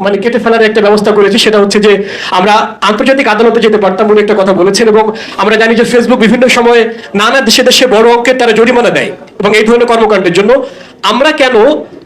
মানে কেটে ফেলার একটা ব্যবস্থা করেছি, সেটা হচ্ছে যে আমরা আন্তর্জাতিক আদালতে যেতে পারতাম বলে একটা কথা বলেছেন। এবং আমরা জানি যে ফেসবুক বিভিন্ন সময় নানা দেশে দেশে বড় অঙ্কের তারা জরিমানা দেয় এবং এই ধরনের কর্মকাণ্ডের জন্য। আমরা কেন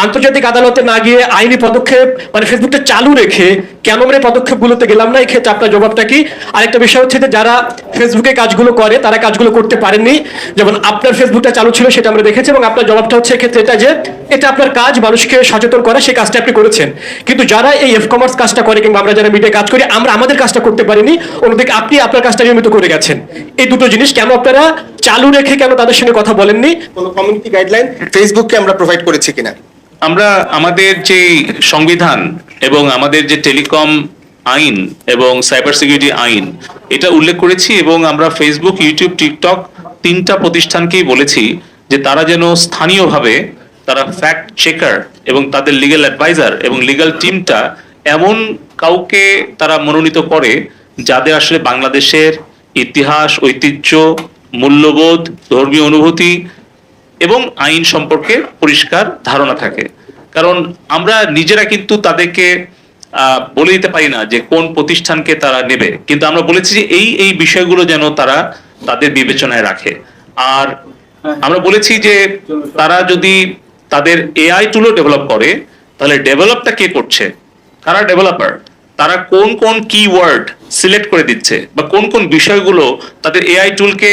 আন্তর্জাতিক আদালতে না গিয়ে আইনি পদক্ষেপ মানে ফেসবুকটা চালু রেখে কেন আমরা এই পদক্ষেপগুলোতে গেলাম না? এই ক্ষেত্রে আপনার জবাবটা কি? আরেকটা বিষয় হচ্ছে যে যারা ফেসবুকে কাজগুলো করে তারা কাজগুলো করতে পারেননি, যেমন আপনার ফেসবুকটা চালু ছিল সেটা আমরা দেখেছি, এবং আপনার জবাবটা হচ্ছে এক্ষেত্রে এটা যে এটা আপনার কাজ, মানুষকে সচেতন করা, সেই কাজটা আপনি করেছেন। কিন্তু যারা এই কমার্স কাজটা করে কিংবা আমরা যারা মিডিয়া কাজ করি আমরা আমাদের কাজটা করতে পারিনি, অন্যদিকে আপনি আপনার কাজটা নিয়মিত করে গেছেন। এই দুটো জিনিস কেন আপনারা চালু রেখে কেন তাদের সঙ্গে কথা বলেননি? কোনো কমিউনিটি গাইডলাইন ফেসবুককে আমরা প্রোভাইড করেছি কিনা? আমরা আমাদের যে সংবিধান এবং আমাদের যে টেলিকম আইন এবং সাইবার সিকিউরিটি আইন এটা উল্লেখ করেছি, এবং আমরা ফেসবুক, ইউটিউব, টিকটক তিনটা প্রতিষ্ঠানকেই বলেছি যে তারা যেন স্থানীয়ভাবে তারা ফ্যাক্ট চেকার এবং তাদের লিগ্যাল অ্যাডভাইজার এবং লিগ্যাল টিমটা এমন কাউকে তারা মনোনীত করে যাদের আসলে বাংলাদেশের ইতিহাস, ঐতিহ্য, মূল্যবোধ, ধর্মীয় অনুভূতি এবং আইন সম্পর্কে পরিষ্কার ধারণা থাকে। কারণ আমরা নিজেরা কিন্তু তাদেরকে বলে দিতে পারি না যে কোন প্রতিষ্ঠানকে তারা নেবে, কিন্তু আমরা বলেছি যে এই এই বিষয়গুলো যেন তারা তাদের বিবেচনায় রাখে। আর আমরা বলেছি যে তারা যদি তাদের এআই টুলও ডেভেলপ করে, তাহলে ডেভেলপটা কে করছে, কারা ডেভেলপার, তারা কোন কোন কিওয়ার্ড সিলেক্ট করে দিচ্ছে বা কোন কোন বিষয়গুলো তাদের এআই টুলকে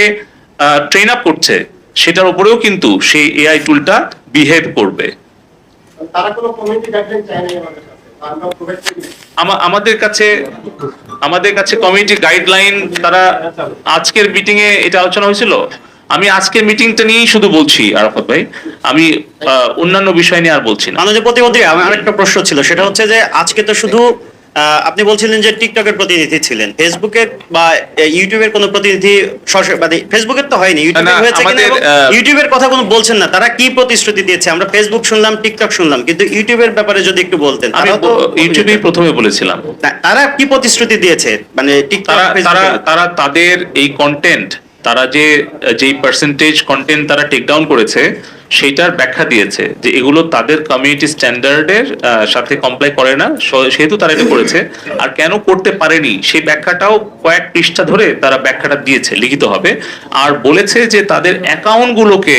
ট্রেন আপ করছে, সেটার উপরেও কিন্তু সেই এআই টুলটা বিহেভ করবে। তারা কোনো কমিউনিটি গাইডলাইন চায় না আমাদের কাছে, আমরা প্রোভাইড করি। আমাদের কাছে কমিউনিটি গাইডলাইন, তারা আজকের মিটিং এ এটা আলোচনা হয়েছিল। আমি আজকের মিটিংটা নিয়েই শুধু বলছি আরাফাত ভাই, আমি অন্যান্য বিষয় নিয়ে আর বলছি না। মাননীয় প্রতিমন্ত্রী, আমার একটা প্রশ্ন ছিল, সেটা হচ্ছে যে আজকে তো শুধু আপনি বলছিলেন যে টিকটকের প্রতিনিধি ছিলেন, ফেসবুকের বা ইউটিউবের কোনো প্রতিনিধি মানে ফেসবুকের তো হয়নি, ইউটিউবে হয়েছে কিনা এবং ইউটিউবের কথা কোনো বলছেন না, তারা কি প্রতিশ্রুতি দিয়েছে? আমরা ফেসবুক শুনলাম, টিকটক শুনলাম, কিন্তু ইউটিউবের ব্যাপারে যদি একটু বলতেন। আমি ইউটিউবেই প্রথমে বলেছিলাম তারা কি প্রতিশ্রুতি দিয়েছে, মানে টিকটক তারা তাদের এই কন্টেন্ট, তারা যেই পার্সেন্টেজ কন্টেন্ট তারা টেক ডাউন করেছে সেটার ব্যাখ্যা দিয়েছে যে এগুলো তাদের কমিউনিটি স্ট্যান্ডার্ডের সাথে কমপ্লাই করে না, সেহেতু তারা এটা করেছে। আর কেন করতে পারেনি সেই ব্যাখ্যাটাও কয়েক পৃষ্ঠা ধরে তারা ব্যাখ্যাটা দিয়েছে লিখিতভাবে। আর বলেছে যে তাদের অ্যাকাউন্টগুলোকে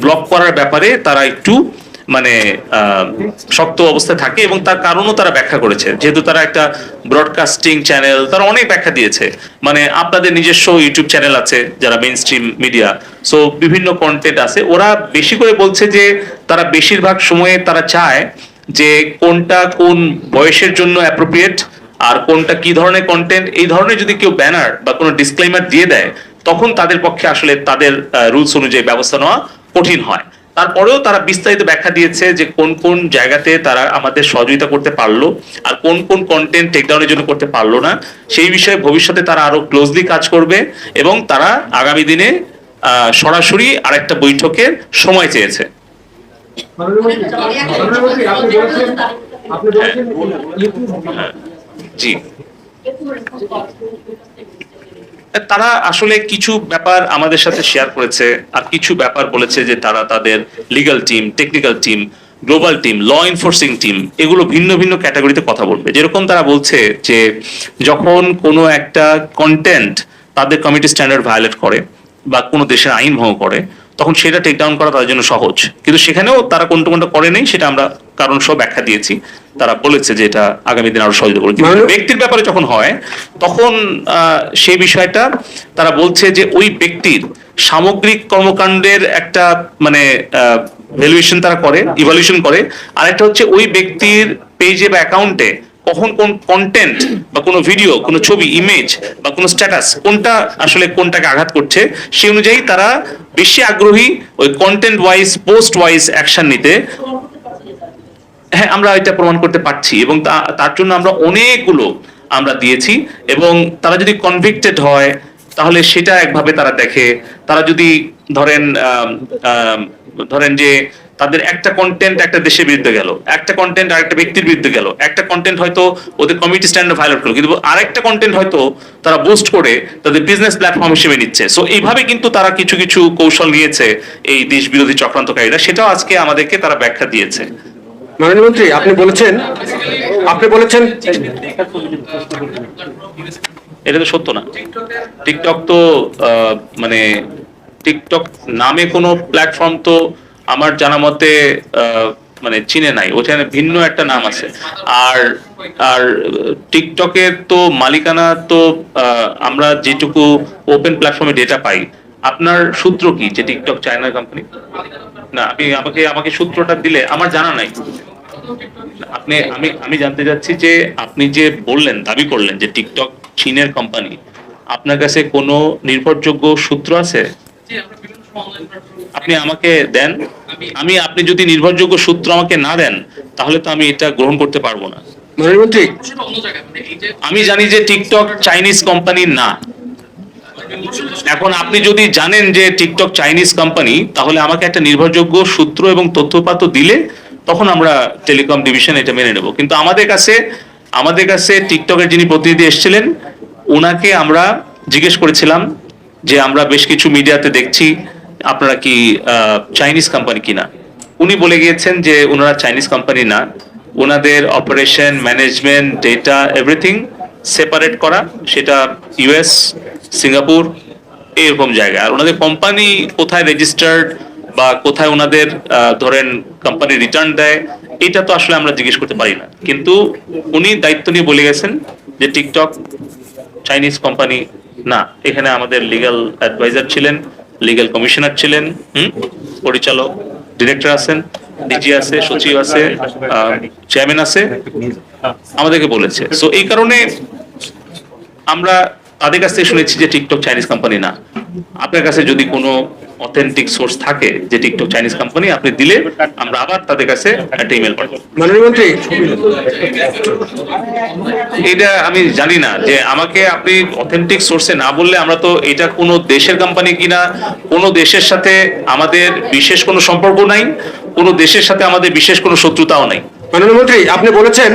ব্লক করার ব্যাপারে তারা একটু মানে শক্ত অবস্থায় থাকে, এবং তার কারণও তারা ব্যাখ্যা করেছে। যেহেতু তারা একটা ব্রডকাস্টিং চ্যানেল, তারা অনেক ব্যাখ্যা দিয়েছে। মানে আপনাদের নিজস্ব ইউটিউব চ্যানেল আছে যারা মেইন স্ট্রিম মিডিয়া, সো বিভিন্ন কন্টেন্ট আছে, ওরা বেশি করে বলছে যে তারা বেশিরভাগ সময়ে তারা চায় যে কোনটা কোন বয়সের জন্য অ্যাপ্রোপ্রিয়েট আর কোনটা কি ধরনের কন্টেন্ট, এই ধরনের যদি কেউ ব্যানার বা কোনো ডিসক্লেইমার দিয়ে দেয় তখন তাদের পক্ষে আসলে তাদের রুলস অনুযায়ী ব্যবস্থা নেওয়া কঠিন হয়। তারপরেও তারা বিস্তারিত ব্যাখ্যা দিয়েছে যে কোন কোন জায়গাতে তারা আমাদের সহযোগিতা করতে পারলো আর কোন কোন কন্টেন্ট টেকডাউনের জন্য করতে পারলো না। সেই বিষয়ে ভবিষ্যতে তারা আরো ক্লোজলি কাজ করবে, এবং তারা আগামী দিনে সরাসরি আরেকটা বৈঠকের সময় চেয়েছে। জি, তারা আসলে কিছু ব্যাপার আমাদের সাথে শেয়ার করেছে, আর কিছু ব্যাপার বলেছে যে তারা তাদের legal team, technical team, global team, law enforcing team, এগুলো ভিন্ন ভিন্ন ক্যাটাগরিতে কথা বলবে। যেরকম তারা বলছে যে যখন কোনো একটা কন্টেন্ট তাদের কমিউনিটি স্ট্যান্ডার্ড ভায়োলেট করে বা কোনো দেশের আইন ভঙ্গ করে, তখন সেটা টেক ডাউন করা তাদের জন্য সহজ। কিন্তু সেখানেও তারা কোনটা কোনটা করে নেই সেটা আমরা কারণ সব ব্যাখ্যা দিয়েছি। তারা বলেছে যে এটা আগামী দিন আরো সহজ করে। কিন্তু ব্যক্তির ব্যাপারে যখন হয় তখন সেই বিষয়টা তারা বলছে যে ওই ব্যক্তির সামগ্রিক কর্মকাণ্ডের একটা মানে ভ্যালুয়েশন তারা করে, ইভালুয়েশন করে। আর একটা হচ্ছে ওই ব্যক্তির পেজে বা অ্যাকাউন্টে কখন কোন কন্টেন্ট বা কোনো ভিডিও, কোনো ছবি, ইমেজ বা কোনো স্ট্যাটাস কোনটা আসলে কোনটাকে আঘাত করছে, সেই অনুযায়ী তারা বেশি আগ্রহী ওই content wise, post wise action নিতে। হ্যাঁ, আমরা এটা প্রমাণ করতে পারছি, এবং তার জন্য আমরা অনেকগুলো আমরা দিয়েছি। এবং তারা যদি কনভিক্টেড হয় তাহলে সেটা একভাবে তারা দেখে। তারা যদি ধরেন যে তাদের একটা কন্টেন্ট একটা দেশের বিরুদ্ধে গেল, একটা কন্টেন্ট আরেকটা ব্যক্তির বিরুদ্ধে গেল, একটা কন্টেন্ট হয়তো ওদের কমিউনিটি স্ট্যান্ডার্ড ভায়োলেট করলো, কিন্তু আরেকটা কন্টেন্ট হয়তো তারা বুস্ট করে তাদের বিজনেস প্ল্যাটফর্ম হিসেবে নিচ্ছে। সো এইভাবে কিন্তু তারা কিছু কিছু কৌশল নিয়েছে এই দেশ বিরোধী চক্রান্তকারীরা, সেটাও আজকে আমাদেরকে তারা ব্যাখ্যা দিয়েছে। মাননীয় মন্ত্রী, আপনি বলেছেন এটা তো সত্য না। টিকটক তো মানে টিকটক নামে কোনো প্ল্যাটফর্ম তো আমার জানা মতে মানে চিনে নাই, ওখানে ভিন্ন একটা নাম আছে। আর আর টিকটকের তো মালিকানা তো আমরা যেটুকু ওপেন প্ল্যাটফর্মে ডেটা পাই। আপনার সূত্র কি যে টিকটক চায়নার কোম্পানি? না, আমাকে সূত্রটা দিলে, আমার জানা নাই। আমি জানতে চাচ্ছি যে আপনি যে বললেন, দাবি করলেন যে টিকটক চীনের কোম্পানি, আপনার কাছে কোনো নির্ভরযোগ্য সূত্র আছে? আপনি আমাকে দেন। আপনি যদি নির্ভরযোগ্য সূত্র আমাকে না দেন, তাহলে তো আমি এটা গ্রহণ করতে পারবো না। মাননীয় মন্ত্রী, আমি জানি যে টিকটক চাইনিজ কোম্পানি না। এখন আপনি যদি জানেন যে টিকটক চাইনিজ কোম্পানি, তাহলে আমাকে একটা নির্ভরযোগ্য সূত্র এবং তথ্যপাত্র দিলে তখন আমরা টেলিকম ডিভিশন এটা মেনে নেব। কিন্তু আমাদের কাছে টিকটকের যিনি প্রতিনিধি এসেছিলেন, ওনাকে আমরা জিজ্ঞেস করেছিলাম যে আমরা বেশ কিছু মিডিয়াতে দেখছি আপনারা কি চাইনিজ কোম্পানি কিনা। উনি বলে গিয়েছেন যে ওনারা চাইনিজ কোম্পানি না, ওনাদের operation, management, data, everything separate করা, সেটা ইউএস, সিঙ্গাপুর এরকম জায়গায়। আর ওনাদের কোম্পানি কোথায় রেজিস্টার্ড বা কোথায় ওনাদের ধরেন কোম্পানি রিটার্ন দেয়, এটা তো আসলে আমরা জিজ্ঞেস করতে পারি না। কিন্তু উনি দায়িত্ব নিয়ে বলে গেছেন যে টিকটক চাইনিজ কোম্পানি না। এখানে আমাদের লিগ্যাল অ্যাডভাইজার ছিলেন, লিগ্যাল কমিশনার ছিলেন, পরিচালক, ডিরেক্টর আছেন, ডিজি আছে, সচিব আছে, চেয়ারম্যান আছে, আমাদেরকে বলেছে। সো এই কারণে আমরা তাদের কাছ থেকে শুনেছি যে টিকটক চাইনিজ কোম্পানি না। আপনার কাছে যদি কোনো অথেন্টিক সোর্স থাকে যে টিকটক চাইনিজ কোম্পানি, আপনি দিলে আমরা আবার তাদের কাছে একটা ইমেল পাঠাবো। মাননীয় মন্ত্রী, এটা আমি জানি না যে আমাকে আপনি অথেন্টিক সোর্সে না বললে, আমরা তো এটা কোনো দেশের কোম্পানি কিনা, কোনো দেশের সাথে আমাদের বিশেষ কোনো সম্পর্ক নাই, কোনো দেশের সাথে আমাদের বিশেষ কোনো শত্রুতাও নাই। মাননীয় মন্ত্রী, আপনি বলেছেন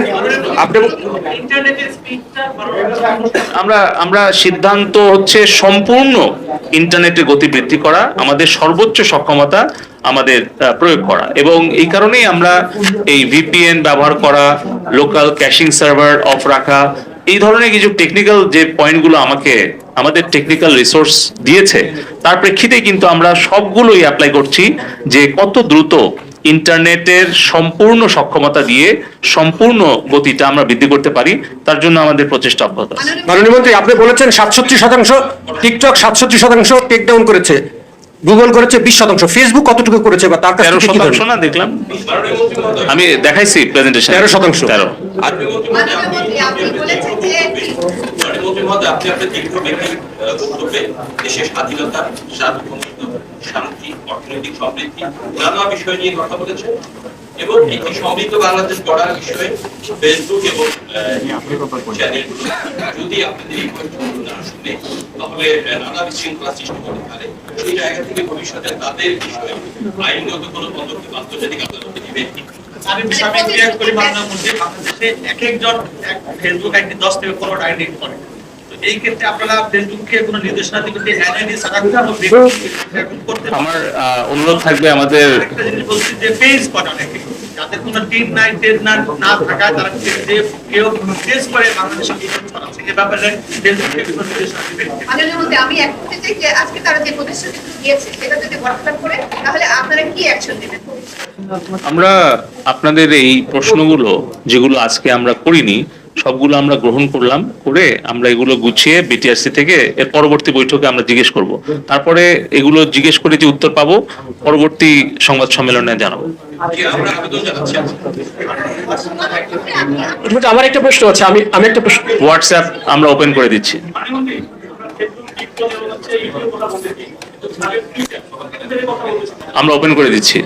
আমরা সিদ্ধান্ত হচ্ছে সম্পূর্ণ ইন্টারনেটের গতি বৃদ্ধি করা, আমাদের সর্বোচ্চ সক্ষমতা আমাদের প্রয়োগ করা, এবং এই কারণেই আমরা এই ভিপিএন ব্যবহার করা, লোকাল ক্যাশিং সার্ভার অফ রাখা, এই ধরনের কিছু টেকনিক্যাল যে পয়েন্টগুলো আমাদের টেকনিক্যাল রিসোর্স দিয়েছে, তার প্রেক্ষিতেই কিন্তু আমরা সবগুলোই অ্যাপ্লাই করছি যে কত দ্রুত ইন্টারনেটের সম্পূর্ণ সক্ষমতা দিয়ে সম্পূর্ণ গতিটা আমরা বৃদ্ধি করতে পারি, তার জন্য আমাদের প্রচেষ্টা অব্যাহত আছে। মাননীয় মন্ত্রী, আপনি বলেছেন 67%, টিকটক 67% টেক ডাউন করেছে, গুগল করেছে 20%, ফেসবুক কতটুকু করেছে বা তার কাছে 13% না দেখলাম, আমি দেখাইছি প্রেজেন্টেশন 13%। 13। আপনি আপনার দীর্ঘ ব্যক্তির বক্তব্যে দেশের স্বাধীনতা, সার্বভৌমত্ব, শান্তি, অর্থনৈতিক সমৃদ্ধি নানা বিষয় নিয়ে কথা বলেছেন, এবং একটি সমৃদ্ধ বাংলাদেশ গড়ার বিষয়ে ফেসবুক এবং চ্যানেলগুলো যদি আপনাদের এই বক্তব্য না শুনে, তাহলে নানা বিশৃঙ্খলা সৃষ্টি করতে পারে। সেই জায়গা থেকে ভবিষ্যতে তাদের বিষয়ে আইনগত কোনো পদক্ষেপ আন্তর্জাতিক আদালতে নেবে। আমি রিয়াক্ট করি মাননীয় মন্ত্রী, বাংলাদেশে এক একজন ফেসবুক আইডি 10 থেকে 15টা আইডি করে। তো এই ক্ষেত্রে আপনারা ফেসবুককে কোনো নির্দেশনা দিবেন যে এনআইডি ছাড়া করতে। আমার অনুরোধ থাকবে আমাদের একটা জিনিস বলছি যে পেজ কটা নাকি যাদের কোনো টিম নাই, টেজ না থাকা, তারা যে কেউ পেজ করে বাংলাদেশে ছড়াচ্ছে, এই ব্যাপারে ফেসবুককে কোনো নির্দেশনা দিবেন। মাননীয় মন্ত্রী, আমি এক করতে চাই যে আজকে তারা যে প্রতিশ্রুতি দিয়েছে সেটা যদি বরখাস্ত করে, তাহলে আপনারা কি অ্যাকশন নেবেন? আমরা আপনাদের এই প্রশ্নগুলো যেগুলো আজকে আমরা করিনি, সবগুলো আমরা গ্রহণ করলাম, করে আমরা এগুলো গুছিয়ে বিটিআরসি থেকে এর পরবর্তী বৈঠকে আমরা জিজ্ঞেস করব। তারপরে এগুলো জিজ্ঞেস করে যে উত্তর পাবো, পরবর্তী সংবাদ সম্মেলনে জানাবো। আমরা আবেদন জানাচ্ছি। আমার একটা প্রশ্ন আছে, আমি একটা প্রশ্ন, হোয়াটসঅ্যাপ আমরা ওপেন করে দিচ্ছি। আমরা ওপেন করে দিচ্ছি।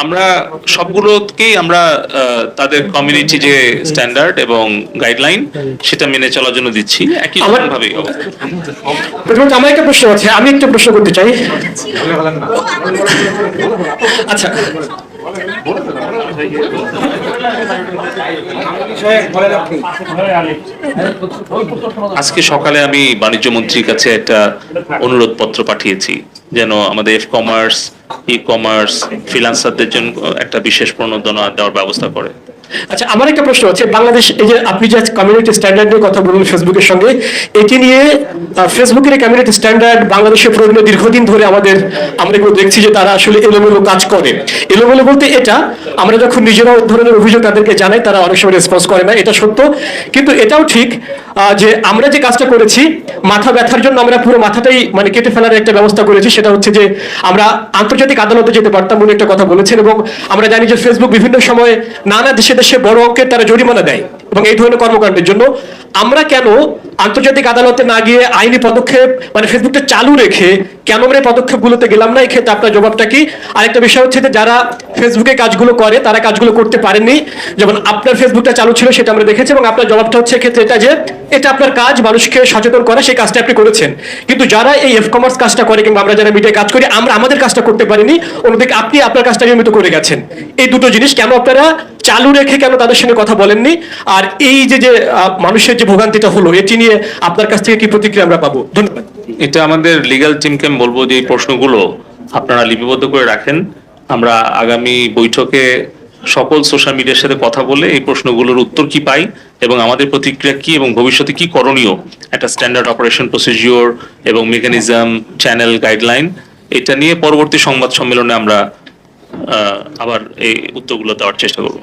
আমরা সবগুলোকেই আমরা তাদের কমিউনিটি যে স্ট্যান্ডার্ড এবং গাইডলাইন সেটা মেনে চলার জন্য দিচ্ছি, একই ভাবেই হবে। আমার একটা প্রশ্ন আছে, আমি একটা প্রশ্ন করতে চাই। আচ্ছা, আজকে সকালে আমি বাণিজ্য মন্ত্রীর কাছে একটা অনুরোধ পত্র পাঠিয়েছি যেন আমাদের কমার্স, ই কমার্স, ফ্রিল্যান্সারদের জন্য একটা বিশেষ প্রণোদনা দেওয়ার ব্যবস্থা করে। আচ্ছা, আমার একটা প্রশ্ন আছে, বাংলাদেশ এই যে আপনি যে কমিউনিটি স্ট্যান্ডার্ডের কথা বলুন ফেসবুকের সঙ্গে, এটি নিয়ে ফেসবুকের কমিউনিটি স্ট্যান্ডার্ড বাংলাদেশের প্রয়োজনে দীর্ঘদিন ধরে আমরা এগুলো দেখছি যে তারা আসলে এলোমেলো কাজ করে। এলোমেলো বলতে এটা, আমরা যখন নিজেরাও ধরনের অভিযোগ তাদেরকে জানাই তারা অনেক সময় রেসপন্স করে না, এটা সত্য। কিন্তু এটাও ঠিক যে আমরা যে কাজটা করেছি, মাথা ব্যথার জন্য আমরা পুরো মাথাটাই মানে কেটে ফেলার একটা ব্যবস্থা করেছি, সেটা হচ্ছে যে আমরা আন্তর্জাতিক আদালতে যেতে পারতাম বলে একটা কথা বলেছেন। এবং আমরা জানি যে ফেসবুক বিভিন্ন সময় নানা দেশে দেশে বড় অঙ্কের তারা জরিমানা দেয় এবং এই ধরনের কর্মকাণ্ডের জন্য আমরা কেন আন্তর্জাতিক আদালতে না গিয়ে আইনি পদক্ষেপ মানে ফেসবুকটা চালু রেখে কেন আমরা এই পদক্ষেপগুলোতে গেলাম না? এই ক্ষেত্রে আপনার জবাবটা কি? আরেকটা বিষয় হচ্ছে যে যারা ফেসবুকে কাজগুলো করে তারা কাজগুলো করতে পারেননি, যেমন আপনার ফেসবুকটা চালু ছিল সেটা আমরা দেখেছি, এবং আপনার জবাবটা হচ্ছে ক্ষেত্রে এটা যে এটা আপনার কাজ, মানুষকে সচেতন করা, সেই কাজটা আপনি করেছেন। কিন্তু যারা এই কমার্স কাজটা করে কিংবা আমরা যারা মিডিয়ায় কাজ করি, আমরা আমাদের কাজটা করতে পারিনি, অন্যদিকে আপনি আপনার কাজটা নিয়মিত করে গেছেন। এই দুটো জিনিস কেন আপনারা চালু রেখে কেন তাদের সঙ্গে কথা বলেননি? আর এই যে মানুষের যে ভোগান্তিটা হলো, এটি নিয়ে আপনার কাছ থেকে কি প্রতিক্রিয়া আমরা পাবো? ধন্যবাদ। এটা আমাদের লিগ্যাল টিমকে আমি বলবো যে এই প্রশ্নগুলো আপনারা লিপিবদ্ধ করে রাখেন। আমরা আগামী বৈঠকে সকল সোশ্যাল মিডিয়ার সাথে কথা বলে এই প্রশ্নগুলোর উত্তর কি পাই এবং আমাদের প্রতিক্রিয়া কি এবং ভবিষ্যতে কি করণীয়, একটা স্ট্যান্ডার্ড অপারেশন প্রসিডিওর এবং মেকানিজম, চ্যানেল, গাইডলাইন, এটা নিয়ে পরবর্তী সংবাদ সম্মেলনে আমরা আবার এই উত্তরগুলো দেওয়ার চেষ্টা করব।